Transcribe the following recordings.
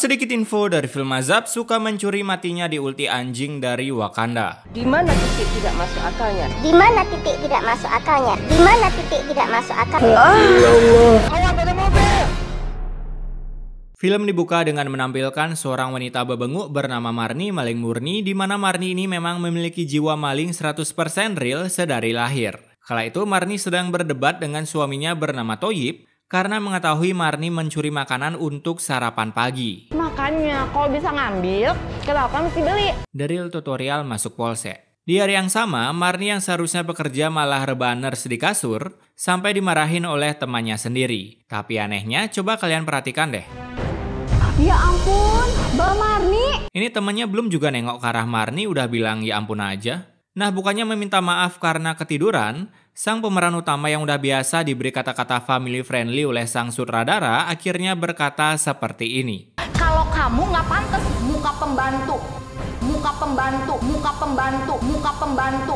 Sedikit info dari film Azab, suka mencuri matinya di ulti anjing dari Wakanda. Di mana titik tidak masuk akalnya? Di mana titik tidak masuk akalnya? Di mana titik tidak masuk akalnya? Awas ada mobil! Film dibuka dengan menampilkan seorang wanita bebenguk bernama Marni maling murni, di mana Marni ini memang memiliki jiwa maling 100% real sedari lahir. Kala itu Marni sedang berdebat dengan suaminya bernama Toyib karena mengetahui Marni mencuri makanan untuk sarapan pagi. Makanya, kalau bisa ngambil, kenapa mesti beli? Dari tutorial masuk polsek. Di hari yang sama, Marni yang seharusnya bekerja malah rebaners di kasur sampai dimarahin oleh temannya sendiri. Tapi anehnya, coba kalian perhatikan deh. Ya ampun, Mbak Marni. Ini temannya belum juga nengok ke arah Marni udah bilang ya ampun aja. Nah, bukannya meminta maaf karena ketiduran, sang pemeran utama yang udah biasa diberi kata-kata family friendly oleh sang sutradara akhirnya berkata seperti ini. Kalau kamu nggak pantas muka pembantu, muka pembantu, muka pembantu, muka pembantu.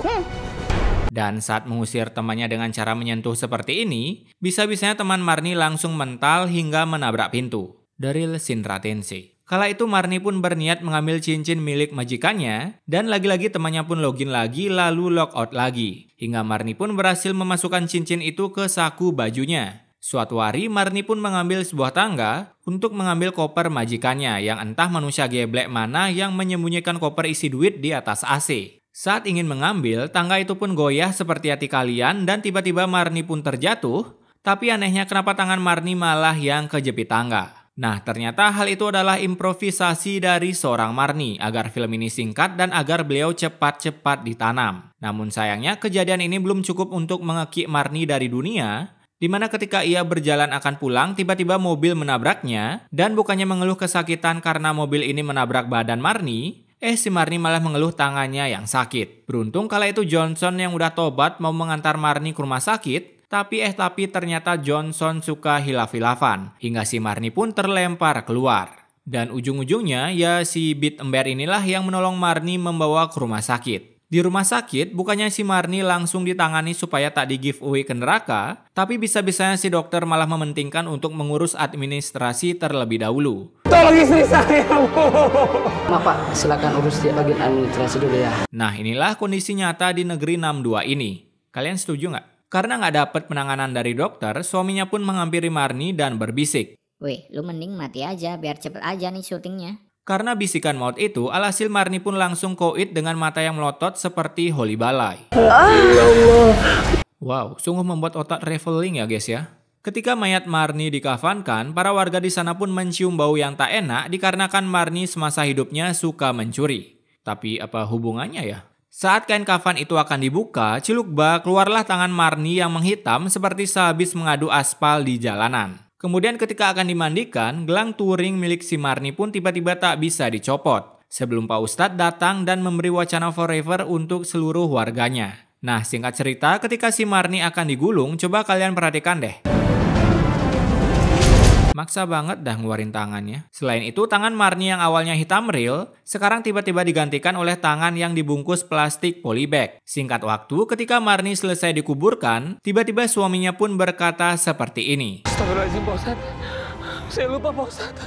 Dan saat mengusir temannya dengan cara menyentuh seperti ini, bisa-bisanya teman Marni langsung mental hingga menabrak pintu. Dari Sindra Tensei. Kala itu Marni pun berniat mengambil cincin milik majikannya, dan lagi-lagi temannya pun login lagi lalu logout lagi. Hingga Marni pun berhasil memasukkan cincin itu ke saku bajunya. Suatu hari Marni pun mengambil sebuah tangga untuk mengambil koper majikannya yang entah manusia geblek mana yang menyembunyikan koper isi duit di atas AC. Saat ingin mengambil, tangga itu pun goyah seperti hati kalian dan tiba-tiba Marni pun terjatuh, tapi anehnya kenapa tangan Marni malah yang kejepit tangga. Nah, ternyata hal itu adalah improvisasi dari seorang Marni agar film ini singkat dan agar beliau cepat-cepat ditanam. Namun sayangnya kejadian ini belum cukup untuk mengekik Marni dari dunia, di mana ketika ia berjalan akan pulang tiba-tiba mobil menabraknya dan bukannya mengeluh kesakitan karena mobil ini menabrak badan Marni, si Marni malah mengeluh tangannya yang sakit. Beruntung kala itu Johnson yang udah tobat mau mengantar Marni ke rumah sakit, tapi ternyata Johnson suka hilaf-hilafan, hingga si Marni pun terlempar keluar. Dan ujung-ujungnya ya si Beat Ember inilah yang menolong Marni membawa ke rumah sakit. Di rumah sakit, bukannya si Marni langsung ditangani supaya tak di giveaway ke neraka, tapi bisa-bisanya si dokter malah mementingkan untuk mengurus administrasi terlebih dahulu. Tolong istri saya, Bu! Maaf Pak, silakan urus di bagian administrasi dulu ya. Nah, inilah kondisi nyata di negeri 62 ini. Kalian setuju nggak? Karena nggak dapat penanganan dari dokter, suaminya pun menghampiri Marni dan berbisik. Wih, lu mending mati aja biar cepet aja nih syutingnya. Karena bisikan maut itu, alhasil Marni pun langsung koit dengan mata yang melotot seperti holi balai. Wow, sungguh membuat otak traveling ya guys ya. Ketika mayat Marni dikafankan, para warga di sana pun mencium bau yang tak enak dikarenakan Marni semasa hidupnya suka mencuri. Tapi apa hubungannya ya? Saat kain kafan itu akan dibuka, cilukba keluarlah tangan Marni yang menghitam seperti sehabis mengadu aspal di jalanan. Kemudian ketika akan dimandikan, gelang touring milik si Marni pun tiba-tiba tak bisa dicopot. Sebelum Pak Ustadz datang dan memberi wacana forever untuk seluruh warganya. Nah, singkat cerita, ketika si Marni akan digulung, coba kalian perhatikan deh. Maksa banget dah ngeluarin tangannya. Selain itu, tangan Marni yang awalnya hitam real, sekarang tiba-tiba digantikan oleh tangan yang dibungkus plastik polybag. Singkat waktu, ketika Marni selesai dikuburkan, tiba-tiba suaminya pun berkata seperti ini. Astagfirullahaladzim, Pak Ustadz. Saya lupa, Pak Ustadz.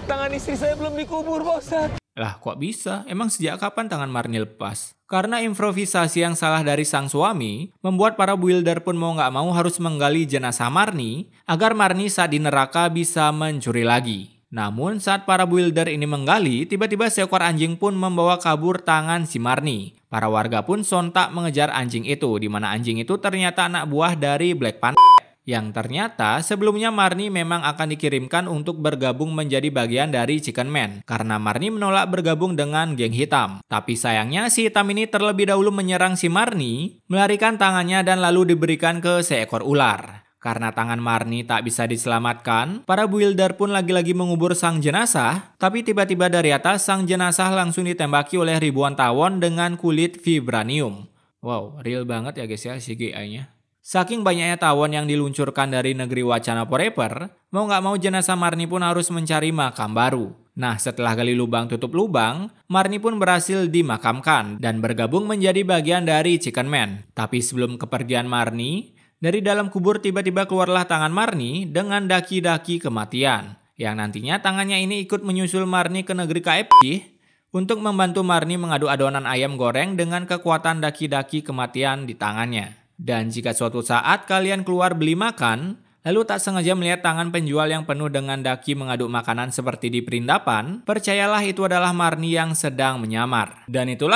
Tangan istri saya belum dikubur, Pak Ustadz. Lah kok bisa? Emang sejak kapan tangan Marni lepas? Karena improvisasi yang salah dari sang suami, membuat para builder pun mau nggak mau harus menggali jenazah Marni, agar Marni saat di neraka bisa mencuri lagi. Namun saat para builder ini menggali, tiba-tiba seekor anjing pun membawa kabur tangan si Marni. Para warga pun sontak mengejar anjing itu, di mana anjing itu ternyata anak buah dari Black Panther. Yang ternyata sebelumnya Marni memang akan dikirimkan untuk bergabung menjadi bagian dari Chicken Man. Karena Marni menolak bergabung dengan geng hitam. Tapi sayangnya si hitam ini terlebih dahulu menyerang si Marni, melarikan tangannya dan lalu diberikan ke seekor ular. Karena tangan Marni tak bisa diselamatkan, para builder pun lagi-lagi mengubur sang jenazah, tapi tiba-tiba dari atas sang jenazah langsung ditembaki oleh ribuan tawon dengan kulit vibranium. Wow, real banget ya guys ya CGI-nya. Saking banyaknya tawon yang diluncurkan dari negeri wacana forever, mau nggak mau jenazah Marni pun harus mencari makam baru. Nah, setelah gali lubang tutup lubang, Marni pun berhasil dimakamkan dan bergabung menjadi bagian dari Chicken Man. Tapi sebelum kepergian Marni, dari dalam kubur tiba-tiba keluarlah tangan Marni dengan daki-daki kematian. yang nantinya tangannya ini ikut menyusul Marni ke negeri KFC untuk membantu Marni mengaduk adonan ayam goreng dengan kekuatan daki-daki kematian di tangannya. Dan jika suatu saat kalian keluar beli makan, lalu tak sengaja melihat tangan penjual yang penuh dengan daki mengaduk makanan seperti di perindapan, percayalah itu adalah Marni yang sedang menyamar. Dan itulah